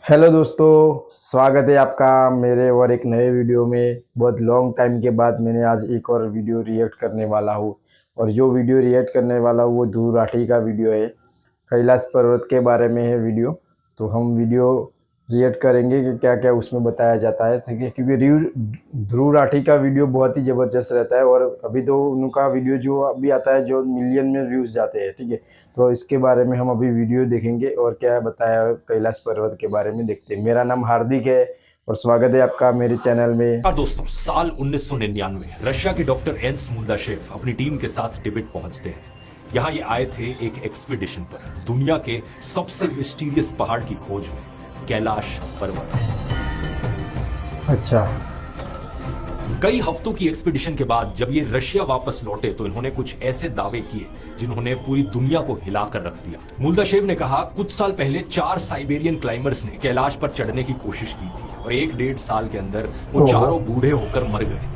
Hello दोस्तों, स्वागत है आपका मेरे और एक नए वीडियो में। बहुत लॉन्ग टाइम के बाद मैंने आज एक और वीडियो रिएक्ट करने वाला हूँ। और जो वीडियो रिएक्ट करने वाला हूँ वो ध्रुव राठी का वीडियो है। कैलाश पर्वत के बारे में है वीडियो। तो हम वीडियो रिएक्ट करेंगे कि क्या क्या उसमें बताया जाता है, ठीक है। क्योंकि ध्रुव राठी का वीडियो बहुत ही ज़बरदस्त रहता है। और अभी तो उनका वीडियो जो अभी आता है जो मिलियन में व्यूज़ जाते हैं, ठीक है। तो इसके बारे में हम अभी वीडियो देखेंगे और क्या बताया है कैलाश पर्वत के बारे में देखते हैं। मेरा नाम हार्दिक है और स्वागत है आपका मेरे चैनल में। दोस्तों, साल 1999 रशिया के डॉक्टर एंस मुर्दाशेव अपनी टीम के साथ तिब्बत पहुंचते हैं। यहाँ ये आए थे एक एक्सपीडिशन पर, दुनिया के सबसे मिस्टीरियस पहाड़ की खोज में, कैलाश पर्वत। अच्छा। कई हफ्तों की एक्सपीडिशन के बाद जब ये रशिया वापस लौटे तो इन्होंने कुछ ऐसे दावे किए जिन्होंने पूरी दुनिया को हिलाकर रख दिया। मुर्दाशेव ने कहा, कुछ साल पहले 4 साइबेरियन क्लाइंबर्स ने कैलाश पर चढ़ने की कोशिश की थी और 1-1.5 साल के अंदर वो चारों बूढ़े होकर मर गए।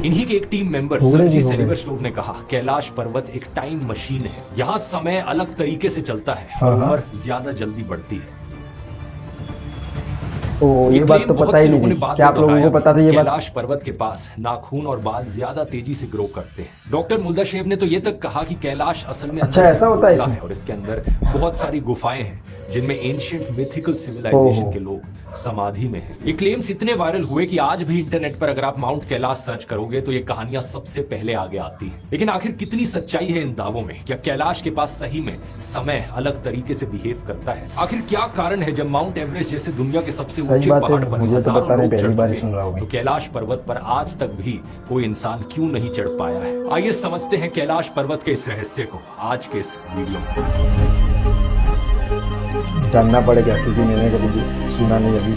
इन्हीं के एक टीम मेंबर सर्जी सेलिवर्स्टोव ने कहा, कैलाश पर्वत एक टाइम मशीन है। यहाँ समय अलग तरीके से चलता है और उम्र ज्यादा जल्दी बढ़ती है। ये बात तो पता ही नहीं थी। क्या आप लोगों को पता था ये बात? कैलाश पर्वत के पास नाखून और बाल ज्यादा तेजी से ग्रो करते हैं। डॉक्टर मुर्दाशेव ने तो ये तक कहा कि कैलाश असल में अच्छा ऐसा होता है इसमें? और इसके अंदर बहुत सारी गुफाएं हैं जिनमें एंशिएंट मिथिकल सिविलाइजेशन के लोग समाधि में हैं। ये क्लेम्स इतने वायरल हुए कि आज भी इंटरनेट पर अगर आप माउंट कैलाश सर्च करोगे तो ये कहानियां सबसे पहले आगे आती हैं। लेकिन आखिर कितनी सच्चाई है इन दावों में? क्या कैलाश के पास सही में समय अलग तरीके से बिहेव करता है? आखिर क्या कारण है जब माउंट एवरेस्ट जैसे दुनिया के सबसे ऊंचे पहाड़ पर मुझे तो पता नहीं, पहली बार सुन रहा हूं, तो कैलाश पर्वत पर आज तक भी कोई इंसान क्यों नहीं चढ़ पाया है? आइए समझते हैं कैलाश पर्वत के इस रहस्य को आज के इस वीडियो में। जानना पड़ेगा क्योंकि मैंने कभी सुना नहीं अभी।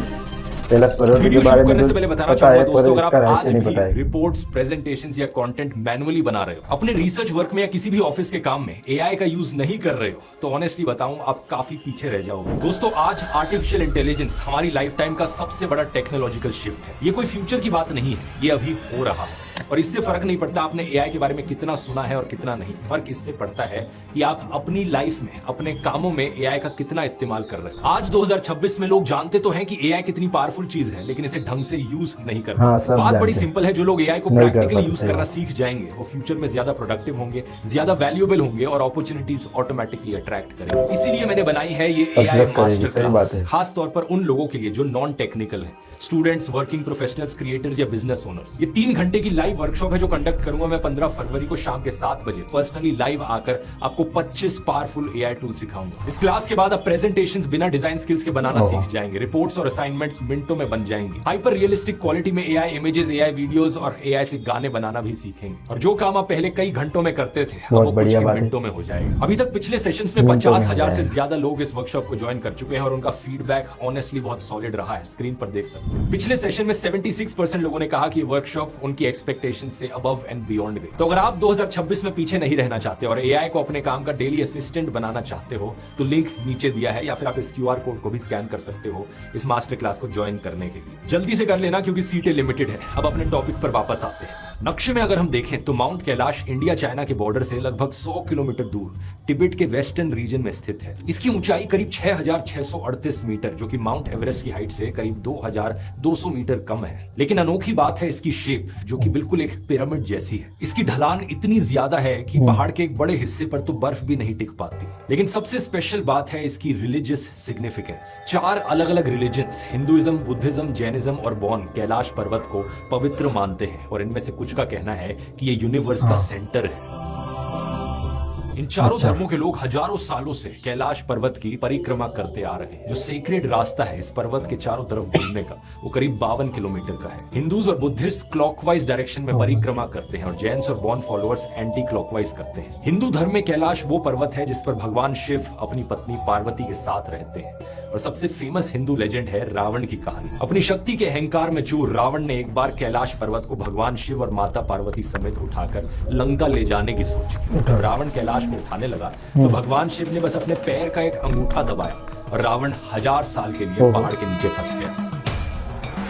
कैलाश पर्वत के बारे में से पहले बताना पता है दोस्तों, पर इसका रहस्य नहीं पता है। रिपोर्ट्स, प्रेजेंटेशंस या कंटेंट मैनुअली बना रहे हो, अपने रिसर्च वर्क में या किसी भी ऑफिस के काम में एआई का यूज नहीं कर रहे हो, तो ऑनेस्टली बताऊं आप काफी पीछे रह जाओगे। दोस्तों, आज आर्टिफिशियल इंटेलिजेंस हमारी लाइफ टाइम का सबसे बड़ा टेक्नोलॉजिकल शिफ्ट है। ये कोई फ्यूचर की बात नहीं है, ये अभी हो रहा है। और इससे फर्क नहीं पड़ता आपने एआई के बारे में कितना सुना है और कितना नहीं। फर्क इससे पड़ता है कि आप अपनी लाइफ में, अपने कामों में एआई का कितना इस्तेमाल कर रहे हैं। आज 2026 में लोग जानते तो हैं कि एआई कितनी पावरफुल चीज है, लेकिन इसे ढंग से यूज नहीं कर रहे। बात बड़ी सिंपल है, जो लोग एआई को प्रैक्टिकली यूज करना सीख जाएंगे वो फ्यूचर में ज्यादा प्रोडक्टिव होंगे, ज्यादा वैल्यूएबल होंगे और अपॉर्चुनिटीज ऑटोमेटिकली अट्रैक्ट करेंगे। इसीलिए मैंने बनाई है ये एआई मास्टर क्लास, खास तौर पर उन लोगों के लिए जो नॉन टेक्निकल है, स्टूडेंट्स, वर्किंग प्रोफेशनल्स, क्रिएटर्स या बिजनेस ओनर्स। ये 3 घंटे की लाइव वर्कशॉप है जो कंडक्ट करूंगा मैं 15 फरवरी को शाम के 7 बजे पर्सनली लाइव आकर आपको 25 पावरफुल एआई टूल सिखाऊंगा। इस क्लास के बाद आप प्रेजेंटेशंस बिना डिजाइन स्किल्स के बनाना सीख जाएंगे। रिपोर्ट्स और असाइनमेंट्स मिनटों में बन जाएंगी। हाइपर रियलिस्टिक क्वालिटी में एआई इमेजेस, एआई वीडियोस और एआई से गाने बनाना भी सीखेंगे। और जो काम आप पहले कई घंटों में करते थे वो कुछ मिनटों में हो जाएगा। अभी तक पिछले सेशंस में 50,000 से ज्यादा लोग इस वर्कशॉप को ज्वाइन कर चुके हैं और उनका फीडबैक ऑनेस्टली बहुत सॉलिड रहा है। स्क्रीन पर देख सकते हैं। पिछले सेशन में 76% लोगों ने कहा कि वर्कशॉप उनकी एक्सपेक्टेशन से अबव एंड बियॉन्ड गई। तो अगर आप 2026 में पीछे नहीं रहना चाहते और एआई को अपने काम का डेली असिस्टेंट बनाना चाहते हो तो लिंक नीचे दिया है, या फिर आप इस क्यूआर कोड को भी स्कैन कर सकते हो इस मास्टर क्लास को ज्वाइन करने के लिए। जल्दी से कर लेना क्योंकि सीटें लिमिटेड है। अब अपने टॉपिक पर वापस आते हैं। नक्शे में अगर हम देखें तो माउंट कैलाश इंडिया चाइना के बॉर्डर से लगभग 100 किलोमीटर दूर तिब्बत के वेस्टर्न रीजन में स्थित है। इसकी ऊंचाई करीब 6,638 मीटर, जो कि माउंट एवरेस्ट की हाइट से करीब 2,200 मीटर कम है। लेकिन अनोखी बात है इसकी शेप, जो कि बिल्कुल एक पिरामिड जैसी है। इसकी ढलान इतनी ज्यादा है कि पहाड़ के एक बड़े हिस्से पर तो बर्फ भी नहीं टिक पाती। लेकिन सबसे स्पेशल बात है इसकी रिलीजियस सिग्निफिकेंस। 4 अलग अलग रिलीजन्स, हिंदुइज्म, बुद्धिज्म, जैनिज्म और बौन, कैलाश पर्वत को पवित्र मानते हैं और इनमें से कुछ का कहना है कि ये यूनिवर्स का सेंटर है। इन चारों धर्मों के लोग हजारों सालों से कैलाश पर्वत की परिक्रमा करते आ रहे हैं। जो सीक्रेट रास्ता है इस पर्वत के चारों तरफ घूमने का, वो करीब 52 किलोमीटर का है। हिंदूज और बुद्धिस्ट क्लॉकवाइज डायरेक्शन में परिक्रमा करते हैं और जैन्स और बॉन फॉलोअर्स एंटी क्लॉकवाइज करते हैं। हिंदू धर्म में कैलाश वो पर्वत है जिस पर भगवान शिव अपनी पत्नी पार्वती के साथ रहते हैं। और सबसे फेमस हिंदू लेजेंड है रावण की कहानी। अपनी शक्ति के अहंकार में चूर रावण ने एक बार कैलाश पर्वत को भगवान शिव और माता पार्वती समेत उठाकर लंका ले जाने की सोची। जब रावण कैलाश को उठाने लगा तो भगवान शिव ने बस अपने पैर का एक अंगूठा दबाया और रावण 1000 साल के लिए पहाड़ के नीचे फंस गया।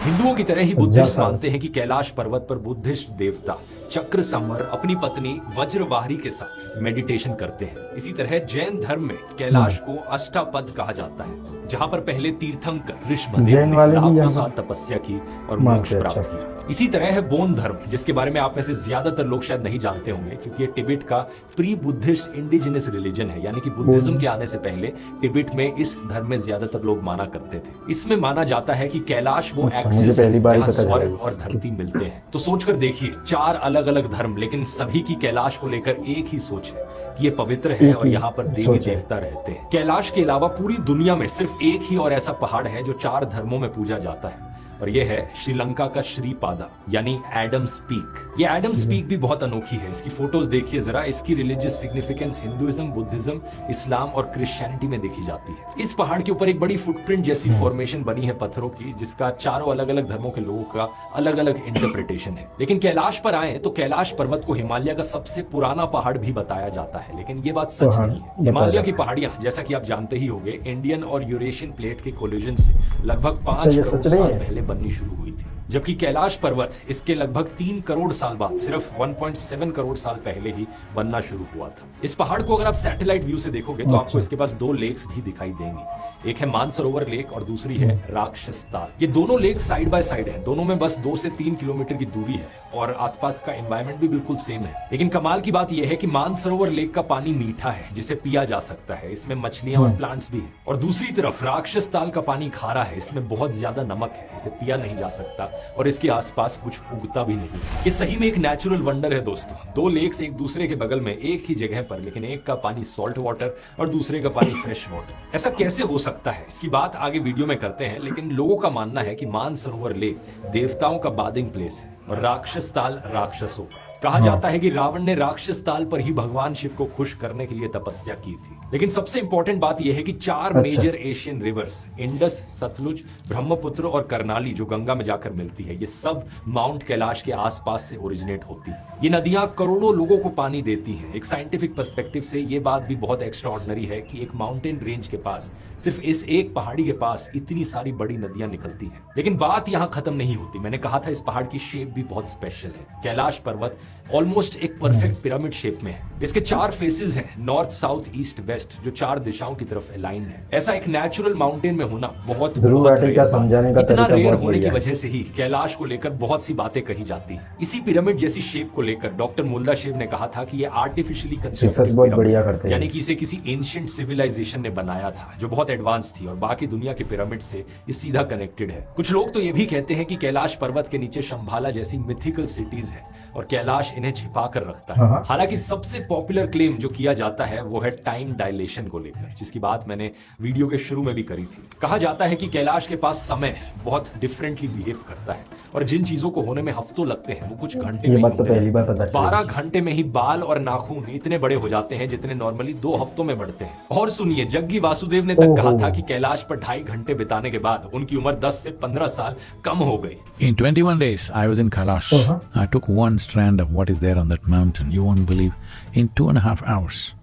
हिंदुओं की तरह ही बुद्धिस्ट मानते हैं कि कैलाश पर्वत पर बुद्धिस्ट देवता चक्र संवर अपनी पत्नी वज्रवाहरी के साथ मेडिटेशन करते हैं। इसी तरह जैन धर्म में कैलाश को अष्टापद कहा जाता है, जहां पर पहले तीर्थंकर ऋषभ जैन वाले भी यहाँ साल तपस्या की और मोक्ष प्राप्त किया। इसी तरह है बौद्ध धर्म, जिसके बारे में आप में से ज्यादातर लोग शायद नहीं जानते होंगे, क्योंकि ये तिब्बत का प्री बुद्धिस्ट इंडिजिनस रिलीजन है, यानी कि बुद्धिज्म के आने से पहले तिब्बत में इस धर्म में ज्यादातर लोग माना करते थे। इसमें माना जाता है कि कैलाश वो एक्सिस है जहां स्वर्ग और धरती मिलते हैं। तो सोचकर देखिए, 4 अलग अलग धर्म, लेकिन सभी की कैलाश को लेकर एक ही सोच है कि ये पवित्र है और यहाँ पर देवी देवता रहते हैं। कैलाश के अलावा पूरी दुनिया में सिर्फ एक ही और ऐसा पहाड़ है जो 4 धर्मों में पूजा जाता है, और ये है श्रीलंका का श्रीपादा यानी एडम्स पीक। ये एडम्स पीक भी बहुत अनोखी है। इसकी फोटोज देखिए जरा। इसकी रिलीजियस सिग्निफिकेंस हिंदुइज्म, बुद्धिज्म, इस्लाम और क्रिश्चियनिटी में देखी जाती है। इस पहाड़ के ऊपर एक बड़ी फुटप्रिंट जैसी फॉर्मेशन बनी है पत्थरों की, जिसका चारों अलग अलग धर्मों के लोगों का अलग अलग इंटरप्रिटेशन है। लेकिन कैलाश पर आए तो कैलाश पर्वत को हिमालय का सबसे पुराना पहाड़ भी बताया जाता है, लेकिन ये बात सच नहीं है। हिमालय की पहाड़ियां, जैसा कि आप जानते ही होंगे, इंडियन और यूरेशियन प्लेट के कोलिजन से लगभग 5 करोड़ साल पहले बननी शुरू हुई थी, जबकि कैलाश पर्वत इसके लगभग 3 करोड़ साल बाद, सिर्फ 1.7 करोड़ साल पहले ही बनना शुरू हुआ था। इस पहाड़ को अगर आप सैटेलाइट व्यू से देखोगे तो आपको इसके पास 2 लेक्स भी दिखाई देंगी। एक है मानसरोवर लेक और दूसरी है राक्षस ताल। ये दोनों लेक साइड बाय साइड हैं। दोनों में बस 2 से 3 किलोमीटर की दूरी है और आसपास का एनवायरनमेंट भी बिल्कुल सेम है। लेकिन कमाल की बात यह है कि मानसरोवर लेक का पानी मीठा है, जिसे पिया जा सकता है। इसमें मछलियां और प्लांट्स भी हैं। और दूसरी तरफ राक्षस ताल का पानी खारा है, इसमें बहुत ज्यादा नमक है, इसे पिया नहीं जा सकता और इसके आसपास कुछ उगता भी नहीं। ये सही में एक नेचुरल वंडर है दोस्तों। 2 लेक्स एक दूसरे के बगल में एक ही जगह पर, लेकिन एक का पानी सॉल्ट वाटर और दूसरे का पानी फ्रेश वाटर। ऐसा कैसे हो सकता है, इसकी बात आगे वीडियो में करते हैं। लेकिन लोगों का मानना है कि मानसरोवर लेक देवताओं का बाथिंग प्लेस है और राक्षस ताल राक्षसों का। कहा जाता है कि रावण ने राक्षस ताल पर ही भगवान शिव को खुश करने के लिए तपस्या की थी। लेकिन सबसे इंपॉर्टेंट बात यह है कि 4 major Asian rivers, Indus, Sutlej, Brahmaputra और करनाली, जो गंगा में जाकर मिलती है, ये सब माउंट कैलाश के आसपास से ओरिजिनेट होती है। ये नदियां करोड़ों लोगों को पानी देती हैं। एक साइंटिफिक पर्सपेक्टिव से ये बात भी बहुत एक्स्ट्राऑर्डिनरी है कि एक माउंटेन रेंज के पास, सिर्फ इस एक पहाड़ी के पास इतनी सारी बड़ी नदियां निकलती हैं। लेकिन बात यहाँ खत्म नहीं होती। मैंने कहा था इस पहाड़ की शेप भी बहुत स्पेशल है। कैलाश पर्वत ऑलमोस्ट एक परफेक्ट पिरामिड शेप में है। इसके 4 फेसेस हैं, नॉर्थ, साउथ, ईस्ट, वेस्ट, जो 4 दिशाओं की तरफ अलाइन है। ऐसा एक नेचुरल माउंटेन में होना बहुत समझाने का इतना रेयर होने की वजह से ही कैलाश को लेकर बहुत सी बातें कही जाती हैं। इसी पिरामिड जैसी शेप को लेकर डॉक्टर मुल्लाशेव ने कहा था कि ये आर्टिफिशियली कंस्ट्रक्टेड, यानी कि इसे किसी एंशिएंट सिविलाइजेशन ने बनाया था जो बहुत एडवांस थी और बाकी दुनिया के पिरामिड से ये सीधा कनेक्टेड है। कुछ लोग तो ये भी कहते हैं कि कैलाश पर्वत के नीचे शंभाला जैसी मिथिकल सिटीज है और कैलाश इन्हें छिपा कर रखता है। हालांकि सबसे पॉपुलर क्लेम जो किया जाता है वो है टाइम डायलेशन को लेकर, जिसकी बात मैंने वीडियो के शुरू में भी करी थी। कहा जाता है कि कैलाश के पास समय बहुत डिफरेंटली बिहेव करता है और जिन चीजों को होने में हफ्तों लगते हैं वो कुछ घंटे में 12 घंटे में ही बाल और नाखून इतने बड़े हो जाते हैं जितने नॉर्मली 2 हफ्तों में बढ़ते हैं। और सुनिए, जग्गी वासुदेव ने तक कहा था कि कैलाश पर 2.5 घंटे बिताने के बाद उनकी उम्र 10 से 15 साल कम हो गई। In 21 days, I was in Kailash. I took one strand of what is there on that mountain. You won't believe. In 2.5 hours,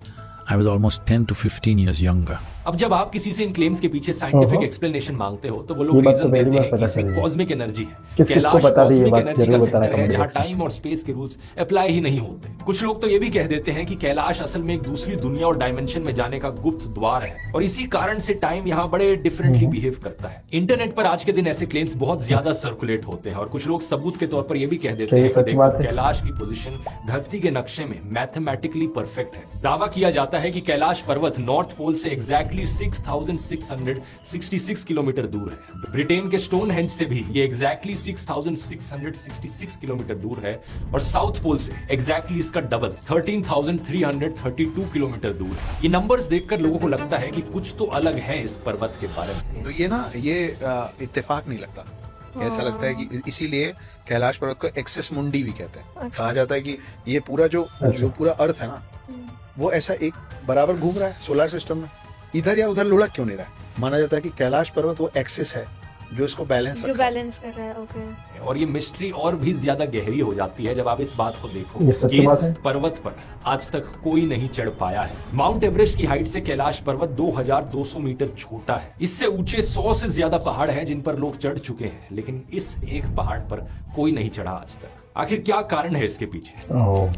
I was almost 10 to 15 years younger. अब जब आप किसी से इन क्लेम्स के पीछे साइंटिफिक एक्सप्लेनेशन मांगते हो तो वो लोग रीजन देते हैं कि इसमें कॉस्मिक एनर्जी है। किसको पता थी ये बात, जरूर बताना कमेंट में। जहां टाइम और स्पेस के रूल्स अप्लाई ही नहीं होते। कुछ लोग तो ये भी कह देते हैं कि कैलाश असल में एक दूसरी दुनिया और डायमेंशन में जाने का गुप्त द्वार है और इसी कारण से टाइम यहाँ बड़े डिफरेंटली बिहेव करता है। इंटरनेट पर आज के दिन ऐसे क्लेम्स बहुत ज्यादा सर्कुलेट होते हैं और कुछ लोग सबूत के तौर पर यह भी कह देते हैं कि कैलाश की पोजीशन धरती के नक्शे में मैथमेटिकली परफेक्ट है। दावा किया जाता है कि कैलाश पर्वत नॉर्थ पोल से एग्जैक्टली 6,666 किलोमीटर दूर है। ब्रिटेन के स्टोनहेंज से भी ये एग्जैक्टली 6,666 किलोमीटर दूर है और साउथ पोल से एग्जैक्टली इसका डबल 13,332 किलोमीटर दूर है। ये नंबर्स देखकर लोगों को लगता है कि कुछ तो अलग है इस पर्वत के बारे में। तो ये इत्तेफाक नहीं लगता। ऐसा लगता है कि इसीलिए कैलाश पर्वत को एक्सेस मुंडी भी कहते हैं। कहा जाता है कि ये पूरा जो पूरा अर्थ है ना, वो ऐसा एक बराबर घूम रहा है सोलर सिस्टम में, इधर या उधर लुढ़क क्यों नहीं रहा है। माना जाता है कि कैलाश पर्वत वो एक्सिस है जो इसको बैलेंस जो बैलेंस कर रहा है। ओके। और ये मिस्ट्री और भी ज्यादा गहरी हो जाती है जब आप इस बात को देखो ये सच्ची कि बात इस है। पर्वत पर आज तक कोई नहीं चढ़ पाया है। माउंट एवरेस्ट की हाइट से कैलाश पर्वत 2200 मीटर छोटा है। इससे ऊंचे 100 से ज्यादा पहाड़ हैं जिन पर लोग चढ़ चुके हैं, लेकिन इस एक पहाड़ पर कोई नहीं चढ़ा आज तक। आखिर क्या कारण है इसके पीछे? ओह,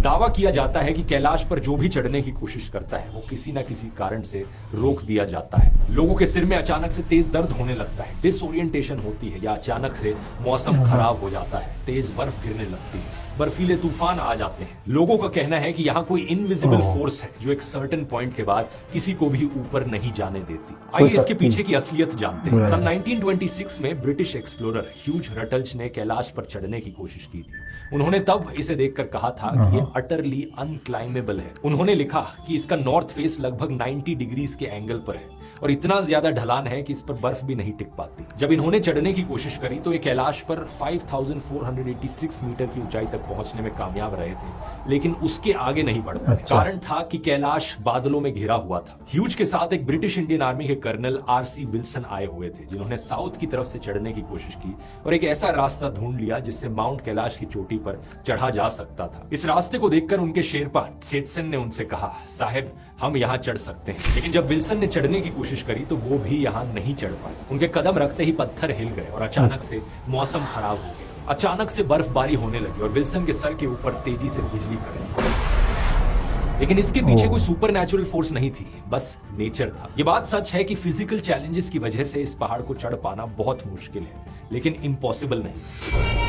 दावा किया जाता है कि कैलाश पर जो भी चढ़ने की कोशिश करता है वो किसी न किसी कारण से रोक दिया जाता है। लोगों के सिर में अचानक से तेज दर्द होने लगता है, डिसओरिएंटेशन होती है, या अचानक से मौसम खराब हो जाता है, तेज बर्फ गिरने लगती है, बर्फीले तूफान आ जाते हैं। लोगों का कहना है कि यहाँ कोई इनविजिबल फोर्स है जो एक सर्टेन पॉइंट के बाद किसी को भी ऊपर नहीं जाने देती। आइए इसके पीछे की असलियत जानते हैं। सन 1926 में ब्रिटिश एक्सप्लोरर ह्यूज रटल्ज ने कैलाश पर चढ़ने की कोशिश की थी। उन्होंने तब इसे देखकर कहा था कि ये अटरली अनक्लाइमेबल है। उन्होंने लिखा कि इसका नॉर्थ फेस लगभग 90 डिग्रीज के एंगल पर है और इतना ज्यादा ढलान है कि इस पर बर्फ भी नहीं टिक पाती। जब इन्होंने चढ़ने की कोशिश करी तो ये कैलाश पर 5486 मीटर की ऊंचाई तक पहुंचने में कामयाब रहे थे, लेकिन उसके आगे नहीं बढ़ पाए। अच्छा। कारण था कि कैलाश बादलों में घिरा हुआ था। ह्यूज के साथ एक ब्रिटिश इंडियन आर्मी के कर्नल RC विल्सन आए हुए थे, जिन्होंने साउथ की तरफ से चढ़ने की कोशिश की और एक ऐसा रास्ता ढूंढ लिया जिससे माउंट कैलाश की चोटी पर चढ़ा जा सकता था। इस रास्ते को देखकर उनके शेरपा सेत्सन ने उनसे कहा, साहब हम यहाँ चढ़ सकते हैं। लेकिन जब विल्सन ने चढ़ने की कोशिश करी तो वो भी यहाँ नहीं चढ़ पाए। उनके कदम रखते ही पत्थर हिल गए और अचानक से मौसम खराब हो गया। अचानक से बर्फबारी होने लगी और विल्सन के सर के ऊपर तेजी से बिजली कड़की। लेकिन इसके पीछे कोई सुपरनैचुरल फोर्स नहीं थी, बस नेचर था। ये बात सच है कि फिजिकल चैलेंजेस की वजह से इस पहाड़ को चढ़ पाना बहुत मुश्किल है, लेकिन इम्पॉसिबल नहीं।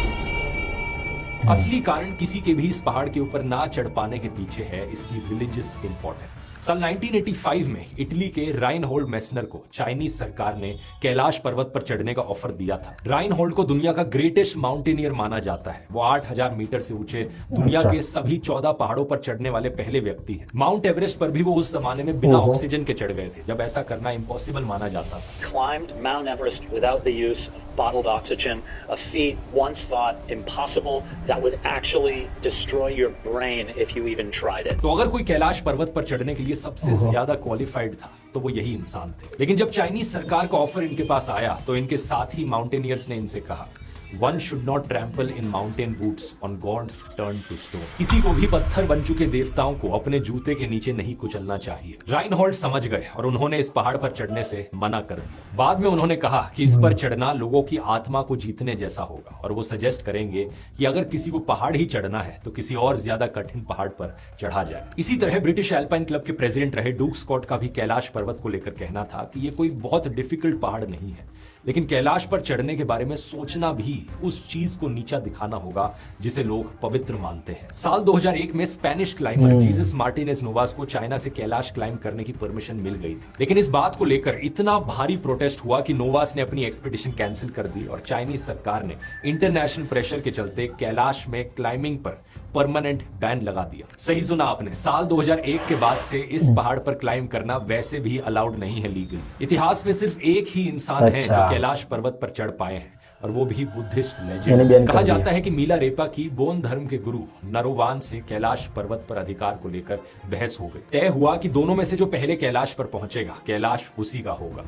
असली कारण किसी के भी इस पहाड़ के ऊपर ना चढ़ पाने के पीछे है इसकी रिलीजियस इंपॉर्टेंस। सन 1985 में इटली के राइनहोल्ड मेसनर को चाइनीज सरकार ने कैलाश पर्वत पर चढ़ने का ऑफर दिया था। राइनहोल्ड को दुनिया का ग्रेटेस्ट माउंटेनियर माना जाता है। वो 8000 मीटर से ऊंचे दुनिया के सभी 14 पहाड़ों पर चढ़ने वाले पहले व्यक्ति हैं। माउंट एवरेस्ट पर भी वो उस जमाने में बिना ऑक्सीजन के चढ़ गए थे, जब ऐसा करना इम्पॉसिबल माना जाता था। Climbed Mount Everest without the use of bottled oxygen, a feat once thought impossible that would actually destroy your brain if you even tried it. तो अगर कोई कैलाश पर्वत पर चढ़ने के लिए सबसे ज्यादा क्वालिफाइड था तो वो यही इंसान थे। लेकिन जब चाइनीज सरकार का ऑफर इनके पास आया तो इनके साथी माउंटेनियर्स ने इनसे कहा, One should not trample in mountain boots on gods turned to stone. किसी को भी पत्थर बन चुके देवताओं को अपने जूते के नीचे नहीं कुचलना चाहिए। राइनहोल्ड समझ गए और उन्होंने इस पहाड़ पर चढ़ने से मना कर दिया। बाद में उन्होंने कहा कि इस पर चढ़ना लोगों की आत्मा को जीतने जैसा होगा और वो सजेस्ट करेंगे कि अगर किसी को पहाड़ ही चढ़ना है तो किसी और ज्यादा कठिन पहाड़ पर चढ़ा जाए। इसी तरह ब्रिटिश एल्पाइन क्लब के प्रेसिडेंट रहे डूक स्कॉट का भी कैलाश पर्वत को लेकर कहना था कि ये कोई बहुत डिफिकल्ट पहाड़ नहीं है, लेकिन कैलाश पर चढ़ने के बारे में सोचना भी उस चीज को नीचा दिखाना होगा जिसे लोग पवित्र मानते हैं। साल 2001 में स्पेनिश क्लाइंबर जीसस मार्टिनेज नोवास को चाइना से कैलाश क्लाइंब करने की परमिशन मिल गई थी, लेकिन इस बात को लेकर इतना भारी प्रोटेस्ट हुआ कि नोवास ने अपनी एक्सपीडिशन कैंसिल कर दी और चाइनीज सरकार ने इंटरनेशनल प्रेशर के चलते कैलाश में क्लाइंबिंग पर परमानेंट बैन लगा दिया। सही सुना आपने, साल 2001 के बाद से इस पहाड़ पर क्लाइंब करना वैसे भी अलाउड नहीं है लीगल। इतिहास में सिर्फ एक ही इंसान है जो कैलाश पर्वत पर चढ़ पाए हैं और वो भी बुद्धिस्ट लेजेंड। कहा जाता है कि मिलारेपा की बोन धर्म के गुरु नरोवान से कैलाश पर्वत पर अधिकार को लेकर बहस हो गई। तय हुआ कि दोनों में से जो पहले कैलाश पर पहुंचेगा कैलाश उसी का होगा।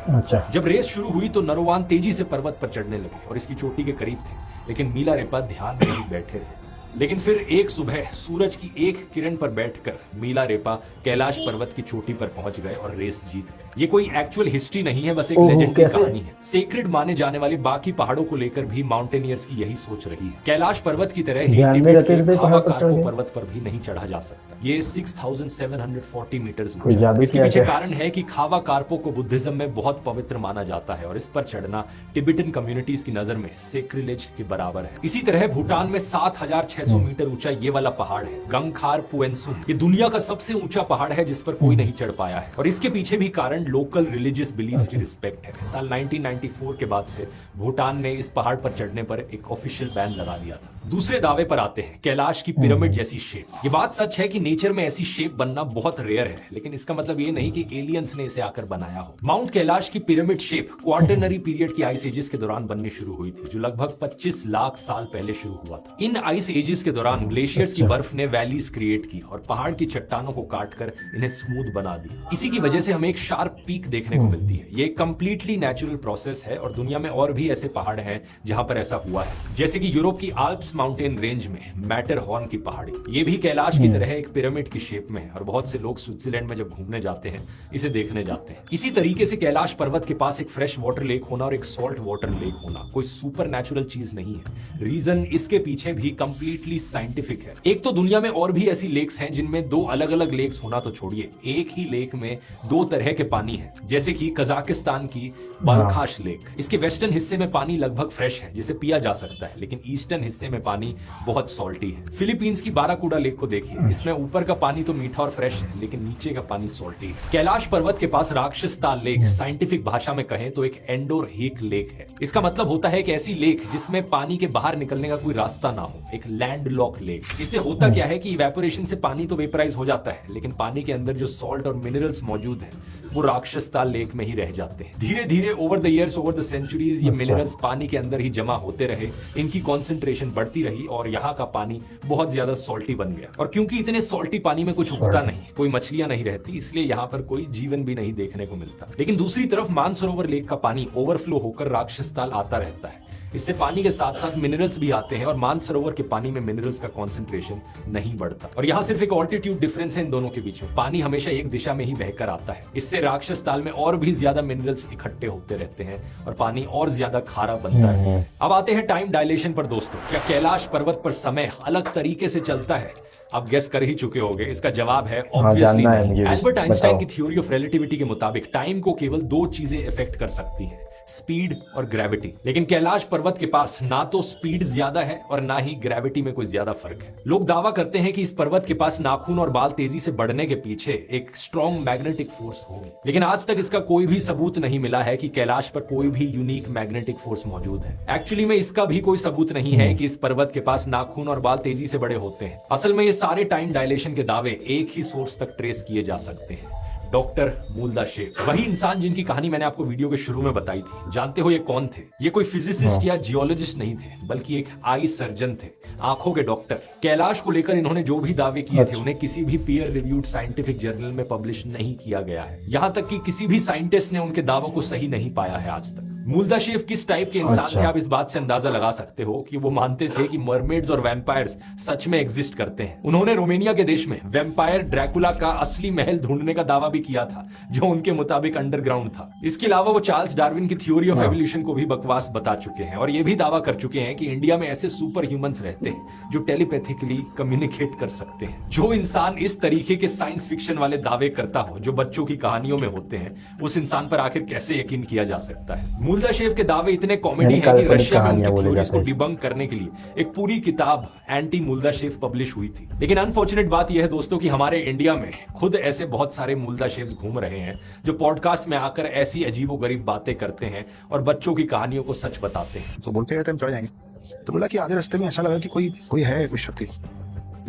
अच्छा। जब रेस शुरू हुई तो नरोवान तेजी से पर्वत पर चढ़ने लगे और इसकी चोटी के करीब थे, लेकिन मिलारेपा ध्यान में ही बैठे थे। लेकिन फिर एक सुबह सूरज की एक किरण पर बैठकर मिलारेपा कैलाश पर्वत की चोटी पर पहुंच गए और रेस जीत गए। ये कोई एक्चुअल हिस्ट्री नहीं है, बस एक लेजेंड की कहानी है। सेक्रेड माने जाने वाले बाकी पहाड़ों को लेकर भी माउंटेनियर्स की यही सोच रही है। कैलाश पर्वत की तरह ही खावा कारको पर्वत पर भी नहीं चढ़ा जा सकता। ये 6740 मीटर ऊंचा है। इसके पीछे कारण है कि खावा कारको को बुद्धिज्म में बहुत पवित्र माना जाता है और इस पर चढ़ना टिबेटन कम्युनिटीज की नजर में सेक्रिलेज के बराबर है। इसी तरह भूटान में 7600 मीटर ऊंचा ये वाला पहाड़ है गंगखार पुएनसुम। ये दुनिया का सबसे ऊंचा पहाड़ है जिस पर कोई नहीं चढ़ पाया है और इसके पीछे भी कारण लोकल रिलीजियस बिलीफ्स की रिस्पेक्ट है। साल 1994 के बाद से भूटान ने इस पहाड़ पर चढ़ने पर एक ऑफिशियल बैन लगा दिया था। दूसरे दावे पर आते हैं, कैलाश की पिरामिड जैसी शेप। ये बात सच है कि नेचर में ऐसी शेप बनना बहुत रेयर है, लेकिन इसका मतलब ये नहीं कि एलियंस ने इसे आकर बनाया हो। माउंट कैलाश की पिरामिड शेप क्वार्टरनरी पीरियड की आइस एजेस के दौरान बननी शुरू हुई थी, जो लगभग 25 लाख साल पहले शुरू हुआ था। इन आइस एजेस के दौरान ग्लेशियर्स की बर्फ ने वैलीज क्रिएट की और पहाड़ की चट्टानों को काटकर इन्हें स्मूथ बना दिया। इसी की वजह से हमें एक शार्प पीक देखने को मिलती है। ये एक कंप्लीटली नेचुरल प्रोसेस है और दुनिया में और भी ऐसे पहाड़ हैं जहां पर ऐसा हुआ है, जैसे कि यूरोप की आल्प्स माउंटेन रेंज में मैटरहॉर्न की पहाड़ी। ये भी कैलाश की तरह एक पिरामिड की शेप में है और बहुत से लोग स्विट्जरलैंड में जब घूमने जाते हैं इसे देखने जाते हैं। इसी तरीके से कैलाश पर्वत के पास एक फ्रेश वाटर लेक होना और एक सॉल्ट वाटर लेक होना कोई सुपर नेचुरल चीज नहीं है। रीजन इसके पीछे भी कंप्लीटली साइंटिफिक है। एक तो दुनिया में और भी ऐसी लेक्स हैं जिनमें दो अलग अलग लेक्स होना तो छोड़िए, एक ही लेक में दो तरह के पानी है, जैसे कि कजाकिस्तान की बालखाश लेक। इसके वेस्टर्न हिस्से में पानी लगभग फ्रेश है जिसे पिया जा सकता है, लेकिन ईस्टर्न हिस्से में पानी बहुत सॉल्टी है। फिलीपींस की बाराकूडा लेक को देखिए, इसमें ऊपर का पानी तो मीठा और फ्रेश है, लेकिन नीचे का पानी सॉल्टी है। कैलाश पर्वत के पास राक्षस ताल लेक साइंटिफिक भाषा में कहें तो एक एंडोरहीक लेक है। इसका मतलब होता है कि ऐसी लेक जिसमें पानी के बाहर निकलने का कोई रास्ता ना हो, एक लैंडलॉक लेक। इससे होता क्या है कि इवेपोरेशन से पानी तो वेपराइज हो जाता है, लेकिन पानी के अंदर जो सॉल्ट और मिनरल्स मौजूद हैं वो राक्षस ताल लेक में ही रह जाते हैं। धीरे धीरे over the years, over the centuries ये मिनरल्स पानी के अंदर ही जमा होते रहे, इनकी कॉन्सेंट्रेशन बढ़ती रही और यहाँ का पानी बहुत ज्यादा सॉल्टी बन गया। और क्योंकि इतने सॉल्टी पानी में कुछ उगता नहीं, कोई मछलियां नहीं रहती, इसलिए यहाँ पर कोई जीवन भी नहीं देखने को मिलता। लेकिन दूसरी तरफ मानसरोवर लेक का पानी ओवरफ्लो होकर राक्षस ताल आता रहता है। इससे पानी के साथ साथ मिनरल्स भी आते हैं और मानसरोवर के पानी में मिनरल्स का कंसंट्रेशन नहीं बढ़ता। और यहाँ सिर्फ एक ऑल्टीट्यूड डिफरेंस है इन दोनों के बीच में। पानी हमेशा एक दिशा में ही बहकर आता है, इससे राक्षस ताल में और भी ज्यादा मिनरल्स इकट्ठे होते रहते हैं और पानी और ज्यादा खारा बनता है। अब आते हैं टाइम डायलेशन पर दोस्तों। क्या कैलाश पर्वत पर समय अलग तरीके से चलता है? आप गेस कर ही चुके होंगे, इसका जवाब है ऑब्वियसली नहीं। एल्बर्ट आइंस्टाइन की थ्योरी ऑफ रिलेटिविटी के मुताबिक टाइम को केवल दो चीजें इफेक्ट कर सकती हैं, स्पीड और ग्रेविटी। लेकिन कैलाश पर्वत के पास ना तो स्पीड ज्यादा है और ना ही ग्रेविटी में कोई ज्यादा फर्क है। लोग दावा करते हैं कि इस पर्वत के पास नाखून और बाल तेजी से बढ़ने के पीछे एक स्ट्रॉन्ग मैग्नेटिक फोर्स होगी, लेकिन आज तक इसका कोई भी सबूत नहीं मिला है कि कैलाश पर कोई भी यूनिक मैग्नेटिक फोर्स मौजूद है। एक्चुअली में इसका भी कोई सबूत नहीं है कि इस पर्वत के पास नाखून और बाल तेजी से बड़े होते हैं। असल में ये सारे टाइम डायलेशन के दावे एक ही सोर्स तक ट्रेस किए जा सकते हैं, डॉक्टर मूलदा शेख। वही इंसान जिनकी कहानी मैंने आपको वीडियो के शुरू में बताई थी। जानते हो ये कौन थे? ये कोई फिजिसिस्ट या जियोलॉजिस्ट नहीं थे, बल्कि एक आई सर्जन थे, आंखों के डॉक्टर। कैलाश को लेकर इन्होंने जो भी दावे किए थे उन्हें किसी भी पीयर रिव्यूड साइंटिफिक जर्नल में पब्लिश नहीं किया गया है। यहाँ तक कि किसी भी साइंटिस्ट ने उनके दावों को सही नहीं पाया है आज तक। मूलदा शेख किस टाइप के इंसान थे आप इस बात से अंदाजा लगा सकते हो कि वो मानते थे कि मरमेड्स और वैम्पायर्स सच में एग्जिस्ट करते हैं। उन्होंने रोमेनिया के देश में वैम्पायर ड्रैकुला का असली महल ढूंढने का दावा भी किया था, जो उनके मुताबिक अंडरग्राउंड था। इसके अलावा वो चार्ल्स डार्विन की थ्योरी ऑफ एवोल्यूशन को भी बकवास बता चुके हैं और ये भी दावा कर चुके हैं कि इंडिया में ऐसे सुपर ह्यूमंस रहते हैं जो टेलीपैथिकली कम्युनिकेट कर सकते हैं। जो इंसान इस तरीके के साइंस फिक्शन वाले दावे करता हो जो बच्चों की कहानियों में होते हैं, उस इंसान पर आखिर कैसे यकीन किया जा सकता है? मूलदा शेख के दावे इतने कॉमेडी हैं कि रशिया में उनकी थ्योरीज को डिबंक करने के लिए एक पूरी किताब एंटी मूलदा शेख पब्लिश हुई थी। लेकिन अनफॉर्चुनेट बात यह है दोस्तों कि हमारे इंडिया में खुद ऐसे बहुत सारे मूलदा शेख घूम रहे हैं जो पॉडकास्ट में आकर ऐसी अजीबोगरीब बातें करते हैं और बच्चों की कहानियों को सच बताते हैं। तो बोलते रहते हम चढ़ जाएंगे, तो बोला कि आधे रास्ते में ऐसा लगा कि कोई है कोई शक्ति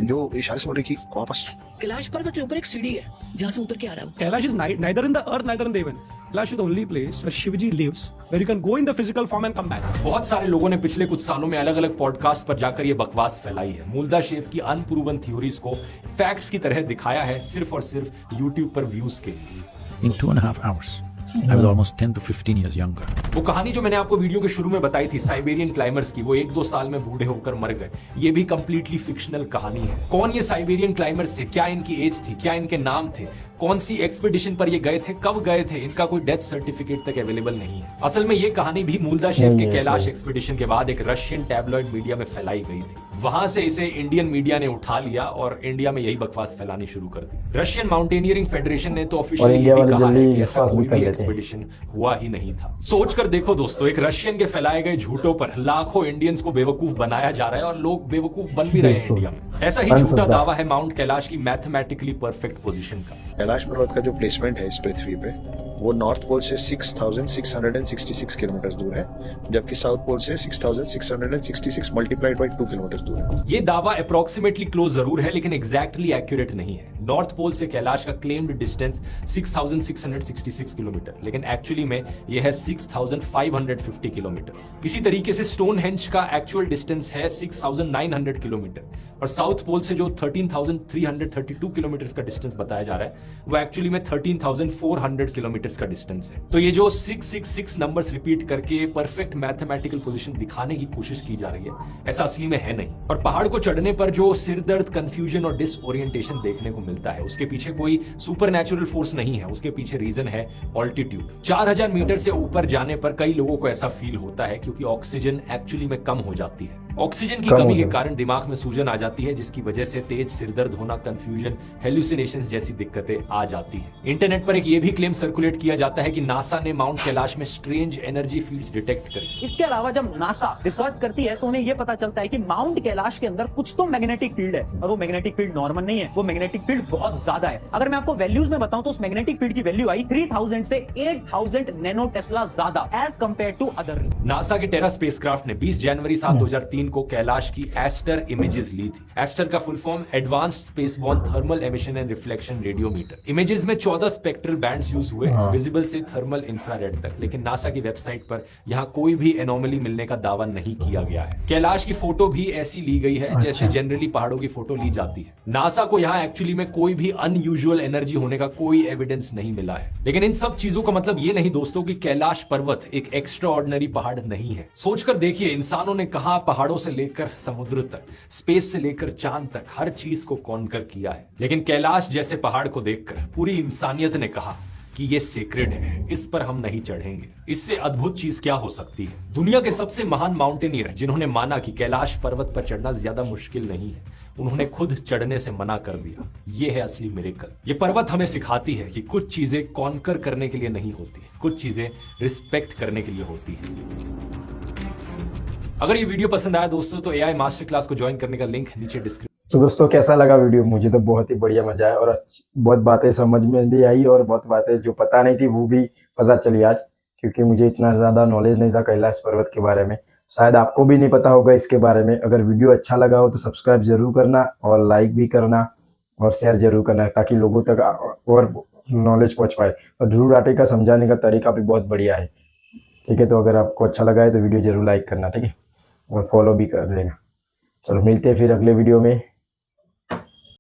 जो इशारे से बोल रही कि वापस। कैलाश पर्वत के ऊपर एक सीढ़ी है जहाँ से उतर के आ रहा है। Kailash is neither in the earth, neither in the heaven. Kailash is the only place where Shivji lives, where you can go in the physical form and come back. बहुत सारे लोगों ने पिछले कुछ सालों में अलग अलग पॉडकास्ट पर जाकर ये बकवास फैलाई है। मूलदा शेख की अनप्रूवन थ्योरीज को फैक्ट्स की तरह दिखाया है सिर्फ और सिर्फ यूट्यूब पर व्यूज के लिए। In 2.5 hours, I was almost 10 to 15 years younger. वो कहानी जो मैंने आपको वीडियो के शुरू में बताई थी साइबेरियन क्लाइंबर्स की, वो 1-2 साल में बूढ़े होकर मर गए, ये भी कंप्लीटली फिक्शनल कहानी है। कौन ये साइबेरियन क्लाइंबर्स थे? क्या इनकी एज थी? क्या इनके नाम थे? कौन सी एक्सपीडिशन पर ये गए थे? कब गए थे? इनका कोई डेथ सर्टिफिकेट तक अवेलेबल नहीं है। असल में ये कहानी भी मूलदा शेख के कैलाश एक्सपीडिशन के बाद एक रशियन टैबलॉइड मीडिया में फैलाई गई थी। वहां से इसे इंडियन मीडिया ने उठा लिया और इंडिया में यही बकवास फैलानी शुरू कर दी। रशियन माउंटेनियरिंग फेडरेशन ने तो ऑफिशियली ये भी कहा है कि ऐसा कोई भी एक्सपीडिशन हुआ ही नहीं था। सोच कर देखो दोस्तों, एक रशियन के फैलाए गए झूठों पर लाखों इंडियंस को बेवकूफ बनाया जा रहा है और लोग बेवकूफ बन भी रहे हैं इंडिया में। ऐसा ही झूठा दावा है माउंट कैलाश की मैथमेटिकली परफेक्ट पोजीशन का। कैलाश पर्वत का जो प्लेसमेंट है इस पृथ्वी पे वो नॉर्थ पोल से 6,666 किलोमीटर दूर है, जबकि साउथ पोल से 6,666 मल्टीप्लाइड बाई 2 किलोमीटर दूर है। ये दावा अप्रोक्सीमेटली क्लोज जरूर है लेकिन एग्जैक्टली एक्यूरेट नहीं है। नॉर्थ पोल से कैलाश का क्लेम्ड डिस्टेंस 6,666 किलोमीटर, लेकिन एक्चुअली में यह है 6,550 किलोमीटर। इसी तरीके से स्टोनहेंज का एक्चुअल डिस्टेंस है 6,900 किलोमीटर, और साउथ पोल से जो 13,332 किलोमीटर का डिस्टेंस बताया जा रहा है वो एक्चुअली में 13,400 किलोमीटर का डिस्टेंस है। तो ये जो 666 नंबर्स रिपीट करके परफेक्ट मैथमेटिकल पोजीशन दिखाने की कोशिश की जा रही है, ऐसा असली में है नहीं। और पहाड़ को चढ़ने पर जो सिरदर्द, कंफ्यूजन और डिसओरिएंटेशन देखने को मिलता है, उसके पीछे कोई सुपरनैचुरल फोर्स नहीं है, उसके पीछे रीजन है ऑल्टीट्यूड। 4000 मीटर से ऊपर जाने पर कई लोगों को ऐसा फील होता है क्योंकि ऑक्सीजन एक्चुअली में कम हो जाती है। ऑक्सीजन की कमी के कारण दिमाग में सूजन आ जाती है, जिसकी वजह से तेज सिरदर्द होना, कंफ्यूजन, हेलुसिनेशंस जैसी दिक्कतें आ जाती हैं। इंटरनेट पर एक ये भी क्लेम सर्कुलेट किया जाता है कि नासा ने माउंट कैलाश में स्ट्रेंज एनर्जी फील्ड्स डिटेक्ट करी। इसके अलावा जब नासा रिसर्च करती है तो उन्हें यह पता चलता है कि माउंट कैलाश के अंदर कुछ तो मैग्नेटिक फील्ड है, और वो मैग्नेटिक फील्ड नॉर्मल नहीं है, वो मैग्नेटिक फील्ड बहुत ज्यादा है। अगर मैं आपको वैल्यूज में बताऊं तो उस मैग्नेटिक फील्ड की वैल्यू आई 3000 से 8000 नैनो टेस्ला ज्यादा as compared to other. NASA के टेरा स्पेसक्राफ्ट ने 20 जनवरी 2003 को कैलाश की एस्टर इमेजेस ली थी। एस्टर का full form advanced spaceborne thermal emission and reflection radiometer. Images में 14 स्पेक्ट्रल बैंड्स यूज हुए, विजिबल से थर्मल इंफ्रारेड तक, लेकिन नासा की वेबसाइट पर यहाँ कोई भी एनोमली मिलने का दावा नहीं किया गया है। कैलाश की फोटो भी ऐसी ली गई है जैसे जनरली पहाड़ों की फोटो ली जाती है। नासा को यहाँ एक्चुअली में कोई भी अनयूजुअल एनर्जी होने का कोई एविडेंस नहीं मिला है। लेकिन इन सब चीजों का मतलब ये नहीं दोस्तों कि कैलाश पर्वत एक एक्स्ट्रा ऑर्डिनरी पहाड़ नहीं है। सोचकर देखिए, इंसानों ने कहा पहाड़ों से लेकर समुद्र तक, स्पेस से लेकर चांद तक हर चीज को कॉन्कर किया है, लेकिन कैलाश जैसे पहाड़ को देखकर पूरी इंसानियत ने कहा कि ये सीक्रेट है, इस पर हम नहीं चढ़ेंगे। इससे अद्भुत चीज क्या हो सकती है? दुनिया के सबसे महान माउंटेनियर जिन्होंने माना कि कैलाश पर्वत पर चढ़ना ज्यादा मुश्किल नहीं है, उन्होंने खुद चढ़ने से मना कर दिया। ये है असली मिरेकल। ये पर्वत हमें सिखाती है कि कुछ चीजें कॉन्कर करने के लिए नहीं होती, कुछ चीजें रिस्पेक्ट करने के लिए होती है। अगर ये वीडियो पसंद आया दोस्तों तो AI मास्टर क्लास को ज्वाइन करने का लिंक नीचे डिस्क्रिप्शन। तो दोस्तों कैसा लगा वीडियो? मुझे तो बहुत ही बढ़िया मजा आया, और बहुत बातें समझ में भी आई, और बहुत बातें जो पता नहीं थी वो भी पता चली आज, क्योंकि मुझे इतना ज़्यादा नॉलेज नहीं था कैलाश पर्वत के बारे में। शायद आपको भी नहीं पता होगा इसके बारे में। अगर वीडियो अच्छा लगा हो तो सब्सक्राइब जरूर करना, और लाइक भी करना, और शेयर जरूर करना, ताकि लोगों तक और नॉलेज पहुँच पाए। और ध्रुव राठी का समझाने का तरीका भी बहुत बढ़िया है। ठीक है, तो अगर आपको अच्छा लगा है तो वीडियो जरूर लाइक करना, ठीक है, और फॉलो भी कर लेना। चलो मिलते हैं फिर अगले वीडियो में।